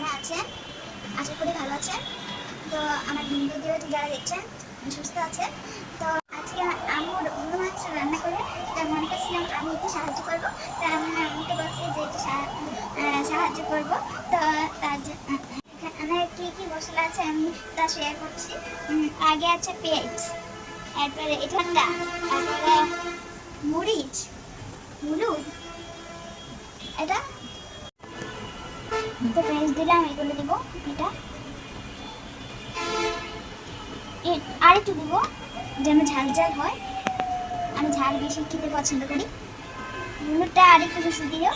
কেমন আছেন? আশা করি ভালো আছেন। তো আমার ভিডিওটি যারা দেখছেন সুস্থ আছে। তো আজকে আম্মুর গরু মাংস রান্না করে মনে করছিলাম আমি একটু সাহায্য করবো। তা আমি আম্মুকে বলছি যে একটু সাহায্য করবো। তো তার এখানে কী কী মশলা আছে আমি তা শেয়ার করছি। আগে আছে পেঁয়াজ, তারপরে ঠান্ডা, তারপরে মরিচ, হলুদ, এটা তো পেঁয়াজ দিলাম, এগুলো দিব। এটা আর একটু দিব যেন ঝাল ঝাল হয়, আমি ঝাল বেশি খেতে পছন্দ করি। হলুদটা আর একটু বেশি দিও,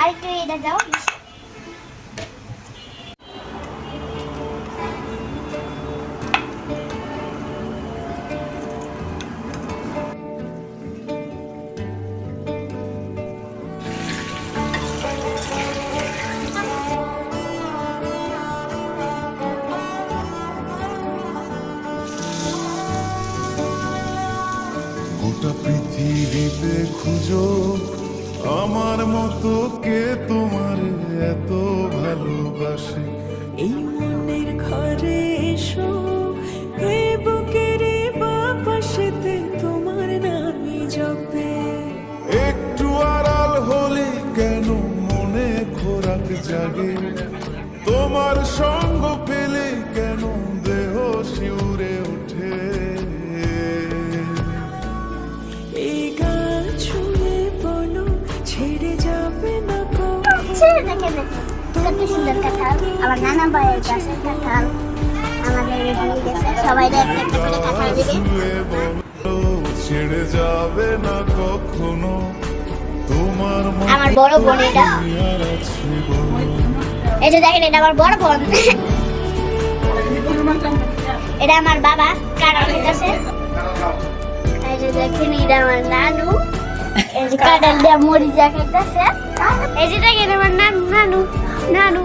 আর একটু এটা দাও বেশি। গোটা পৃথিবীতে খুঁজো আমার মতো কে তোমার এত ভালোবাসে। এই মনের ঘরে এসো, এই বুকের বাপাশেতে তোমার নামই জপে। একটু আড়াল হলে কেন মনে খোরাক জাগে, তোমার সঙ্গ পেলে কেন দেহ শিউরে ওঠে। এই গান শুনে বলো ছেড়ে যাবে না কত সুন্দর কাঁঠাল, আমার নানা ভাইয়ের গাছের কাঁঠাল আমাদের দিয়ে গেছে। সবাই একটা একটা করে কাঁঠাল দিবে। ছেড়ে যাবে না কখনো তোমার আমার বড় বোন, এটা এই যে দেখেন, এটা আমার বড় বোন। এটা আমার বাবা কাঁঠাল খেতেছে। এই যে দেখেন, এটা আমার নানু, এই যে কাঁঠাল দিয়ে মরিচ খেতেছে। এই যে দেখেন আমার নানু নানু নানু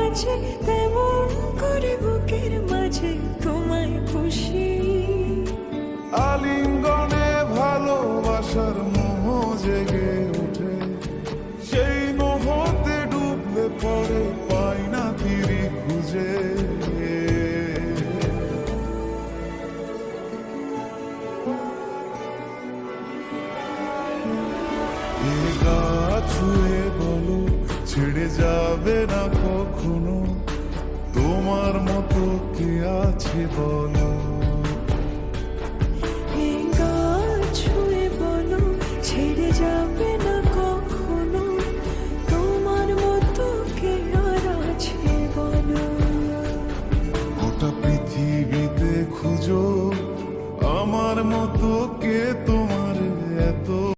আছে তেমন করে বুকের মাঝে তোমায় খুশি। আলিঙ্গনে ভালোবাসার মোহ জেগে ওঠে, সেই মোহতে ডুবলে পরে পাই না তীরে খুঁজে। এ গা ছুঁয়ে বলো ছেড়ে যাবে না কখনো তোমার মতো কে আছে বলো। এই গান ছুঁয়ে বলো ছেড়ে যাবে